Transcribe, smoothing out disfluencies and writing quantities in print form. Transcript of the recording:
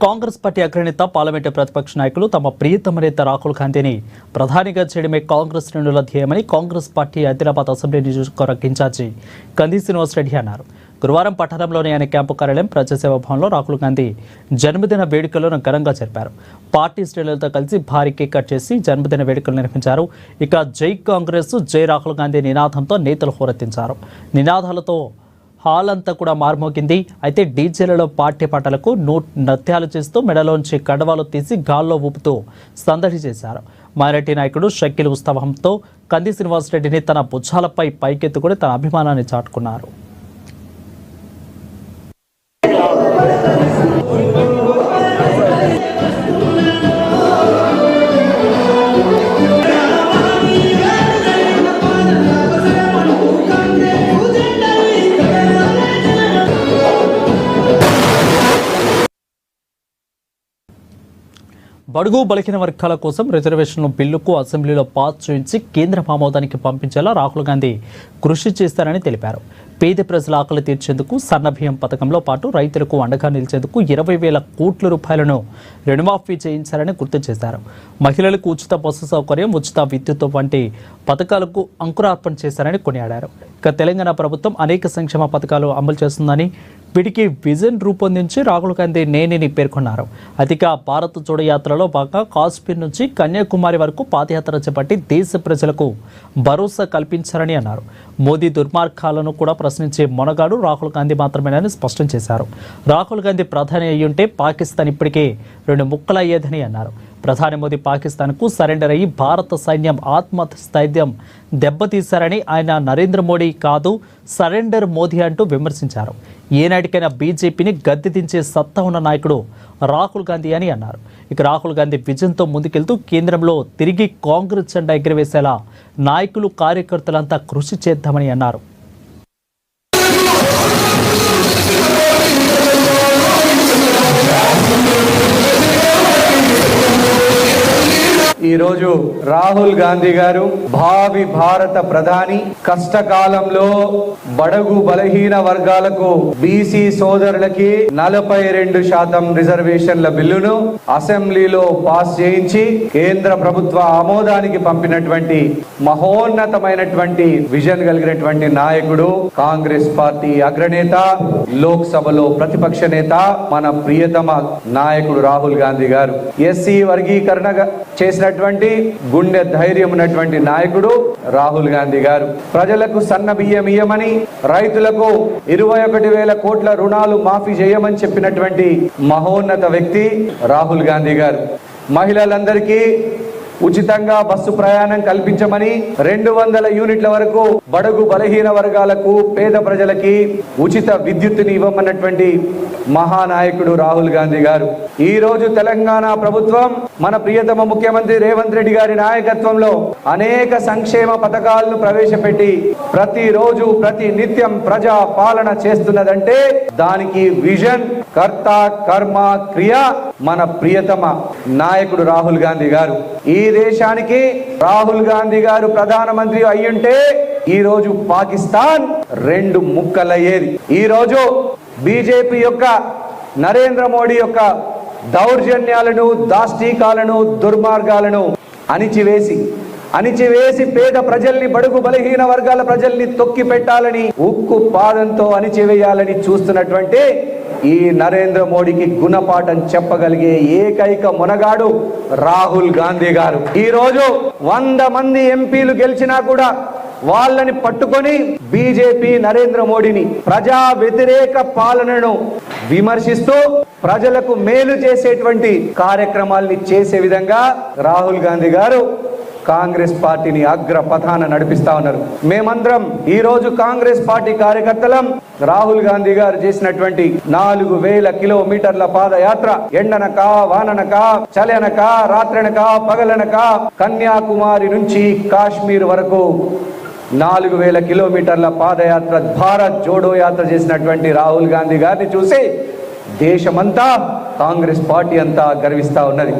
Congress party అగ్రనేత parliament ప్రతిపక్ష నాయకులు తమ ప్రియతమ నేత రాహుల్ గాంధీని ప్రధానిగా చేయడమే కాంగ్రెస్ శ్రేణుల ధ్యేయమని కాంగ్రెస్ పార్టీ హైదరాబాద్ అసెంబ్లీ నియోజకవర్గ ఇన్ఛార్జి కంది శ్రీనివాస్ రెడ్డి అన్నారు. గురువారం పట్టణంలోని ఆయన క్యాంపు కార్యాలయం ప్రజాసేవ భవన్లో రాహుల్ గాంధీ జన్మదిన వేడుకలను ఘనంగా జరిపారు. పార్టీ శ్రేణులతో కలిసి భారీ కేక్ కట్ చేసి జన్మదిన వేడుకలు నిర్వహించారు. ఇక జై కాంగ్రెస్ జై రాహుల్ గాంధీ నినాదంతో నేతలు హోరెత్తించారు. నినాదాలతో హాల్ అంతా కూడా మార్మోగింది. అయితే డీజేలలో పార్టీ పాటలకు నృత్యాలు చేస్తూ మెడలోంచి కండవాలు తీసి గాల్లో ఊపుతూ సందడి చేశారు. మైనార్టీ నాయకుడు షకీల్ ఉత్సాహంతో కంది శ్రీనివాస్ రెడ్డిని తన భుజాలపై పైకెత్తుకుని తన అభిమానాన్ని చాటుకున్నారు. బడుగు బలహీన వర్గాల కోసం రిజర్వేషన్ల బిల్లుకు అసెంబ్లీలో పాస్ చేయించి కేంద్ర ఆమోదానికి పంపించేలా రాహుల్ గాంధీ కృషి చేస్తారని తెలిపారు. పేద ప్రజల ఆకలి తీర్చేందుకు సన్నబియ్యం పథకంలో పాటు రైతులకు అండగా నిలిచేందుకు 20,000 కోట్ల రూపాయలను రుణమాఫీ చేయించారని గుర్తు చేశారు. మహిళలకు ఉచిత బస్సు సౌకర్యం, ఉచిత విద్యుత్ వంటి పథకాలకు అంకురార్పణ చేశారని కొనియాడారు. ఇక తెలంగాణ ప్రభుత్వం అనేక సంక్షేమ పథకాలు అమలు చేస్తుందని, వీటికి విజన్ రూపొందించి రాహుల్ గాంధీ నేనిని పేర్కొన్నారు. అధిక భారత్ జోడో యాత్రలో భాగంగా కాశ్మీర్ నుంచి కన్యాకుమారి వరకు పాదయాత్ర చేపట్టి దేశ ప్రజలకు భరోసా కల్పించారని అన్నారు. మోదీ దుర్మార్గాలను కూడా ప్రశ్నించే మొనగాడు రాహుల్ గాంధీ మాత్రమేనని స్పష్టం చేశారు. రాహుల్ గాంధీ ప్రధాని అయ్యుంటే పాకిస్తాన్ ఇప్పటికే 2 ముక్కలయ్యేదని అన్నారు. ప్రధాని మోదీ పాకిస్తాన్కు సరెండర్ అయ్యి భారత సైన్యం ఆత్మస్థైర్యం దెబ్బతీశారని ఆయన నరేంద్ర మోడీ కాదు సరెండర్ మోదీ అంటూ విమర్శించారు. ఏనాటికైనా బీజేపీని గద్దె దించే సత్తా ఉన్న నాయకుడు రాహుల్ గాంధీ అని అన్నారు. ఇక రాహుల్ గాంధీ విజన్తో ముందుకెళ్తూ కేంద్రంలో తిరిగి కాంగ్రెస్ జెండా ఎగురవేసేలా నాయకులు కార్యకర్తలంతా కృషి చేద్దామని అన్నారు. ఈరోజు రాహుల్ గాంధీ గారు భావి భారత ప్రధాని, కష్టకాలంలో బడుగు బలహీన వర్గాలకు బీసీ సోదరులకి 42% రిజర్వేషన్ల బిల్లును అసెంబ్లీలో పాస్ చేయించి కేంద్ర ప్రభుత్వ ఆమోదానికి పంపినటువంటి మహోన్నతమైనటువంటి విజన్ కలిగినటువంటి నాయకుడు, కాంగ్రెస్ పార్టీ అగ్రనేత, లోక్సభలో ప్రతిపక్ష నేత, మన ప్రియతమ నాయకుడు రాహుల్ గాంధీ గారు. ఎస్సీ వర్గీకరణ చేసిన గుండె ధైర్యం ఉన్నటువంటి నాయకుడు రాహుల్ గాంధీ గారు. ప్రజలకు సన్న బియ్యం ఇయ్యమని, రైతులకు 21,000 కోట్ల రుణాలు మాఫీ చేయమని చెప్పినటువంటి మహోన్నత వ్యక్తి రాహుల్ గాంధీ గారు. మహిళలందరికీ ఉచితంగా బస్సు ప్రయాణం కల్పించమని, 200 యూనిట్ల వరకు బడుగు బలహీన వర్గాలకు, పేద ప్రజలకి ఉచిత విద్యుత్తుని ఇవ్వమన్నటువంటి మహానాయకుడు రాహుల్ గాంధీ గారు. ఈ రోజు తెలంగాణ ప్రభుత్వం మన ప్రియతమ ముఖ్యమంత్రి రేవంత్ రెడ్డి గారి నాయకత్వంలో అనేక సంక్షేమ పథకాలను ప్రవేశపెట్టి ప్రతిరోజు ప్రతి నిత్యం ప్రజా పాలన చేస్తున్నదంటే దానికి విజన్, కర్త, కర్మ, క్రియ మన ప్రియతమ నాయకుడు రాహుల్ గాంధీ గారు. ఈ దేశానికి రాహుల్ గాంధీ గారు ప్రధానమంత్రి అయ్యుంటే ఈ రోజు పాకిస్తాన్ 2 ముక్కలయ్యేది. ఈ రోజు బీజేపీ యొక్క, నరేంద్ర మోడీ యొక్క దౌర్జన్యాలను, దాష్టీకాలను, దుర్మార్గాలను అణిచివేసి పేద ప్రజల్ని, బడుగు బలహీన వర్గాల ప్రజల్ని తొక్కి పెట్టాలని, ఉక్కు పాదంతో అణిచివేయాలని చూస్తున్నటువంటి ఈ నరేంద్ర మోడీకి గుణపాఠం చెప్పగలిగే ఏకైక మొనగాడు రాహుల్ గాంధీ గారు. ఈ రోజు 100 మంది ఎంపీలు గెలిచినా కూడా వాళ్ళని పట్టుకొని బీజేపీ నరేంద్ర మోడీని ప్రజా వ్యతిరేక పాలనను విమర్శిస్తూ ప్రజలకు మేలు చేసేటువంటి కార్యక్రమాల్ని చేసే విధంగా రాహుల్ గాంధీ గారు కాంగ్రెస్ పార్టీని అగ్రపథాన నడిపిస్తా ఉన్నారు. మేమందరం ఈ రోజు కాంగ్రెస్ పార్టీ కార్యకర్తలం రాహుల్ గాంధీ గారు చేసినటువంటి 4,000 కిలోమీటర్ల పాదయాత్ర, ఎండనక, వాననక, చలనక, రాత్రనక, పగలనక, కన్యాకుమారి నుంచి కాశ్మీర్ వరకు 4,000 కిలోమీటర్ల పాదయాత్ర, భారత్ జోడో యాత్ర చేసినటువంటి రాహుల్ గాంధీ గారిని చూసి దేశమంతా, కాంగ్రెస్ పార్టీ అంతా గర్విస్తా ఉన్నది.